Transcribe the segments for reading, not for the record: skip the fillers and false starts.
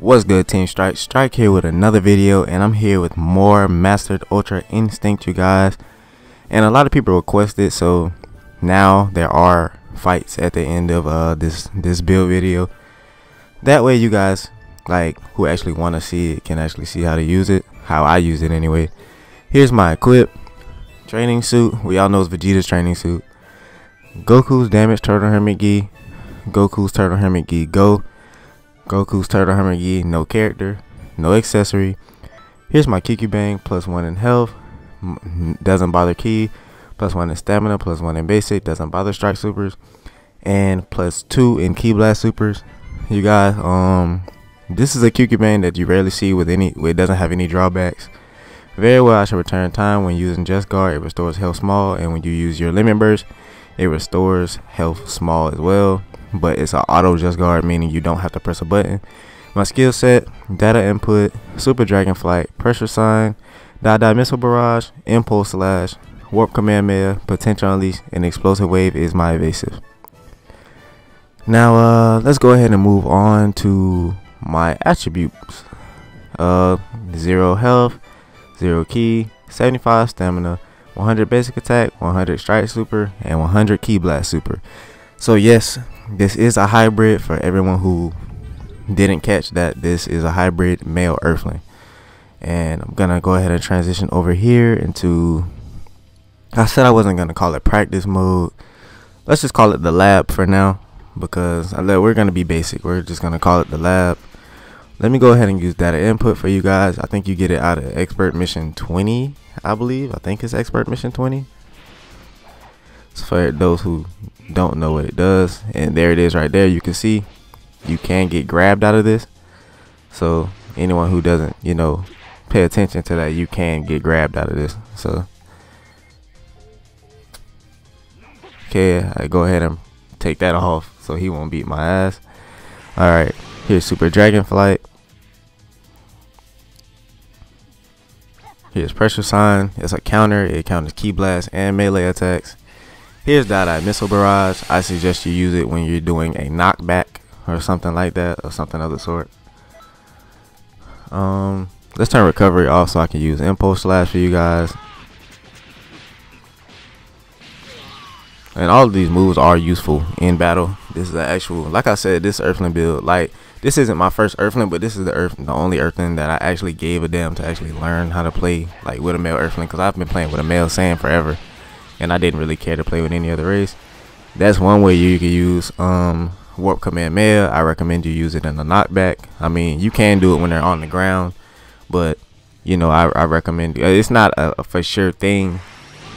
What's good, Team Strike here with another video, and I'm here with more Mastered Ultra Instinct, you guys. And a lot of people requested, so now there are fights at the end of this build video. That way you guys like who actually want to see it can actually see how to use it, how I use it anyway. Here's my equip training suit. We all know it's Vegeta's training suit. Goku's damage turtle hermit gi. Goku's turtle hermit gi go. Goku's turtle hermit gi, no character, no accessory. Here's my Bang, +1 in health, doesn't bother ki, +1 in stamina, +1 in basic, doesn't bother strike supers, and +2 in ki blast supers. You guys, this is a Bang that you rarely see with it doesn't have any drawbacks. Very well, I should return time when using Just Guard. It restores health small, and when you use your limit burst, it restores health small as well. But it's an auto Just Guard, meaning you don't have to press a button. My skill set: data input, super dragon flight, pressure sign, missile barrage, impulse slash, warp command mail, potential unleash, and explosive wave is my evasive. Now let's go ahead and move on to my attributes. 0 health, 0 ki, 75 stamina, 100 basic attack, 100 strike super, and 100 ki blast super. So yes, this is a hybrid. For everyone who didn't catch that, this is a hybrid male earthling. And I'm gonna go ahead and transition over here into, I said I wasn't gonna call it practice mode, let's just call it the lab for now, because we're gonna be basic. We're just gonna call it the lab. Let me go ahead and use data input for you guys. I think you get it out of expert mission 20, I believe. I think it's expert mission 20. So for those who don't know what it does, and there it is right there, you can see you can get grabbed out of this. So anyone who doesn't, you know, pay attention to that, you can get grabbed out of this. So okay, I go ahead and take that off so he won't beat my ass. All right, here's super dragon flight. Here's pressure sign. It's a counter. It counters ki blast and melee attacks. Here's missile barrage. I suggest you use it when you're doing a knockback or something like that, or something of the sort. Let's turn recovery off so I can use impulse slash for you guys. And all of these moves are useful in battle. This is the actual, like I said, this earthling build, like this isn't my first earthling, but this is the only earthling that I actually gave a damn to actually learn how to play like with a male earthling, because I've been playing with a male Saiyan forever, and I didn't really care to play with any other race. That's one way you can use warp command mail. I recommend you use it in a knockback. I mean, you can do it when they're on the ground, but you know, I recommend it's not a for sure thing.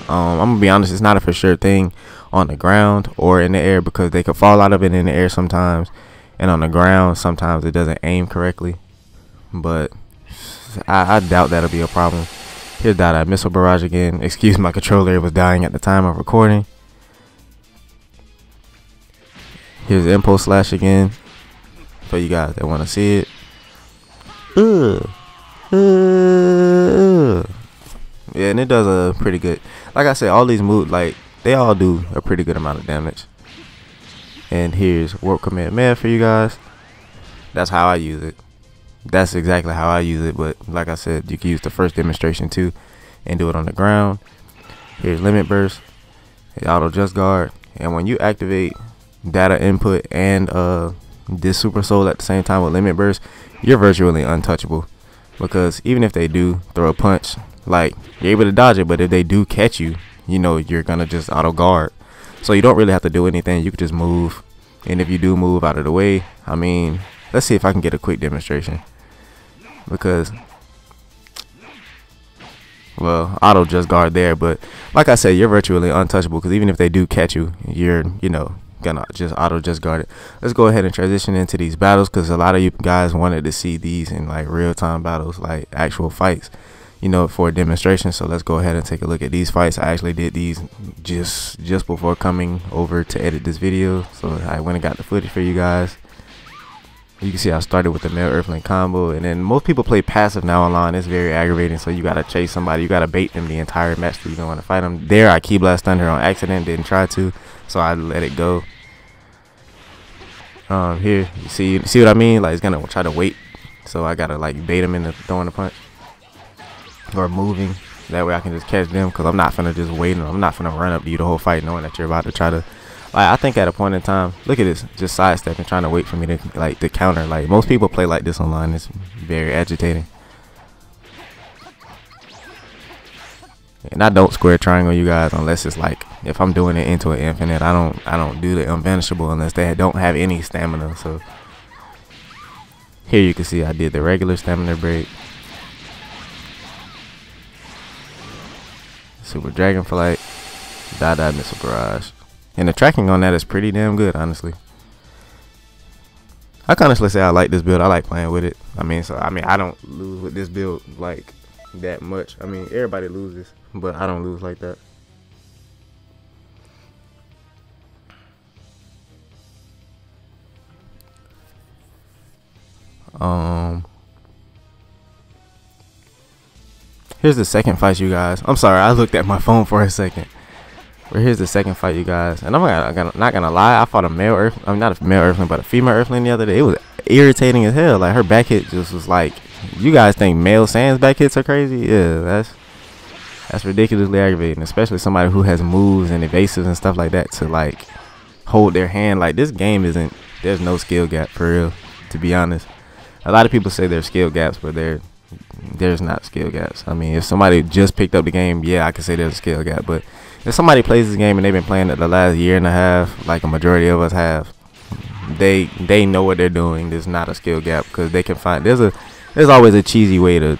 I'm gonna be honest, it's not a for sure thing on the ground or in the air, because they could fall out of it in the air sometimes, and on the ground sometimes it doesn't aim correctly. But I doubt that'll be a problem. Here's missile barrage again. Excuse my controller, it was dying at the time of recording. Here's impulse slash again for you guys that want to see it. Yeah, and it does a pretty good. Like I said, all these moves, like they all do a pretty good amount of damage. And here's warp command mail for you guys. That's how I use it. That's exactly how I use it, but like I said, you can use the first demonstration too and do it on the ground. Here's limit burst, auto Just Guard, and when you activate data input and this super soul at the same time with limit burst, you're virtually untouchable, because even if they do throw a punch, like you're able to dodge it, but if they do catch you, you know you're gonna just auto guard, so you don't really have to do anything. You can just move, and if you do move out of the way, I mean, let's see if I can get a quick demonstration, because well, auto Just Guard there, but like I said, you're virtually untouchable, because even if they do catch you, you're, you know, gonna just auto Just Guard it. Let's go ahead and transition into these battles, because a lot of you guys wanted to see these in like real-time battles, like actual fights, you know, for a demonstration. So let's go ahead and take a look at these fights. I actually did these just before coming over to edit this video, so I went and got the footage for you guys. You can see I started with the male earthling combo, and then most people play passive now online. It's very aggravating, so you gotta chase somebody, you gotta bait them the entire match so you don't want to fight them. There I ki blast stunned her on accident, didn't try to, so I let it go. Here you see what I mean, like it's gonna try to wait so I gotta like bait him into throwing a punch or moving. That way I can just catch them, because I'm not finna just wait. I'm not finna run up to you the whole fight knowing that you're about to try to, like, I think at a point in time, look at this, just sidestepping, trying to wait for me to like to counter. Like, most people play like this online. It's very agitating. And I don't square triangle, you guys, unless it's like if I'm doing it into an infinite. I don't do the invincible unless they don't have any stamina. So here you can see I did the regular stamina break, super dragon flight, die missile barrage, and the tracking on that is pretty damn good, honestly. I can honestly say I like this build. I like playing with it. I mean, I don't lose with this build like that much. I mean, everybody loses, but I don't lose like that. Here's the second fight, you guys. I'm sorry, I looked at my phone for a second. But here's the second fight, you guys. And I'm not gonna lie, I fought a male earthling. I'm not a male earthling, but a female earthling the other day. It was irritating as hell. Like, her back hit just was like, you guys think male Saiyans back hits are crazy? Yeah, that's ridiculously aggravating, especially somebody who has moves and evasives and stuff like that to like hold their hand. Like, this game isn't, there's no skill gap for real, to be honest. A lot of people say there's skill gaps, but there's not skill gaps. I mean, if somebody just picked up the game, yeah, I could say there's a skill gap. But if somebody plays this game and they've been playing it the last year and a half, like a majority of us have, they know what they're doing. There's not a skill gap, because they can find, there's always a cheesy way to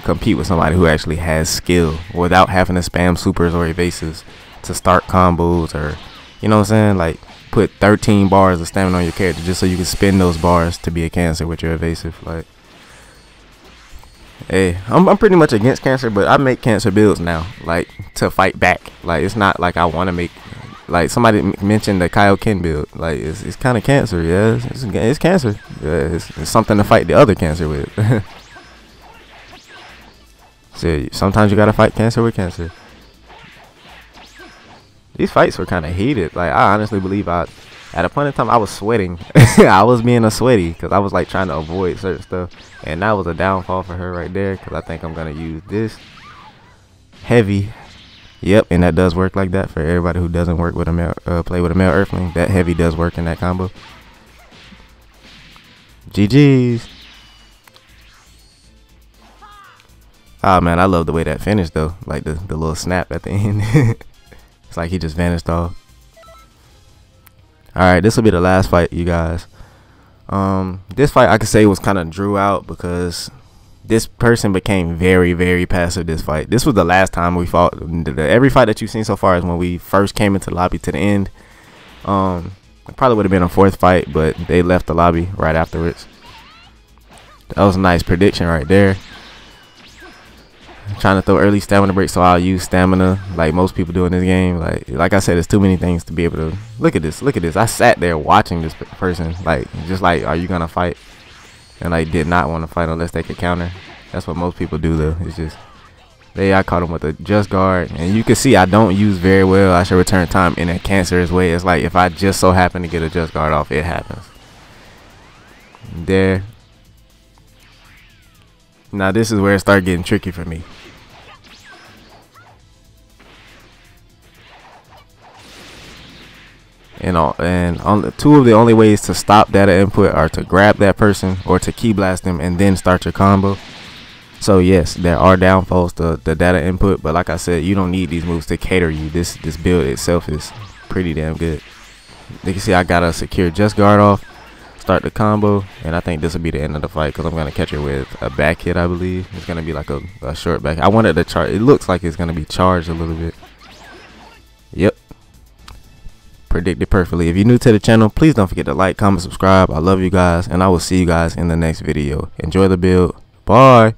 compete with somebody who actually has skill without having to spam supers or evasives to start combos, or, you know what I'm saying, like put 13 bars of stamina on your character just so you can spend those bars to be a cancer with your evasive. Like, hey, I'm pretty much against cancer, but I make cancer builds now, like, to fight back. Like, it's not like I want to make, like, somebody mentioned the kaioken build. Like, it's kind of cancer, yeah, it's cancer. Yeah, it's something to fight the other cancer with. So sometimes you gotta fight cancer with cancer. These fights were kind of heated. Like, I honestly believe at a point in time I was sweating. I was being a sweaty because I was like trying to avoid certain stuff, and that was a downfall for her right there, because I think I'm gonna use this heavy. Yep, and that does work like that for everybody who doesn't work with a male, play with a male earthling. That heavy does work in that combo. GG's. Oh man, I love the way that finished though. Like the little snap at the end. It's like he just vanished off. Alright, this will be the last fight, you guys. This fight I could say was kind of drew out because this person became very, very passive this fight. This was the last time we fought. Every fight that you've seen so far is when we first came into the lobby to the end. It probably would have been a fourth fight, but they left the lobby right afterwards. That was a nice prediction right there. I'm trying to throw early stamina break, so I'll use stamina like most people do in this game. Like I said, there's too many things to be able to look at this. Look at this. I sat there watching this person, like, just like, are you gonna fight? And I did not want to fight unless they could counter. That's what most people do though. It's just I caught him with a just guard, and you can see I don't use very well. I should return time in a cancerous way. It's like if I just so happen to get a just guard off, it happens. There. Now this is where it started getting tricky for me. And two of the only ways to stop data input are to grab that person or to key blast them and then start your combo. So yes, there are downfalls to the data input, but like I said, you don't need these moves to cater you. This build itself is pretty damn good. You can see I got a secure just guard off, start the combo, and I think this will be the end of the fight because I'm gonna catch her with a back hit. I believe it's gonna be like a short back. I wanted to charge. It looks like it's gonna be charged a little bit. Yep. Predicted perfectly. If you're new to the channel, please don't forget to like, comment, subscribe. I love you guys, and I will see you guys in the next video. Enjoy the build. Bye.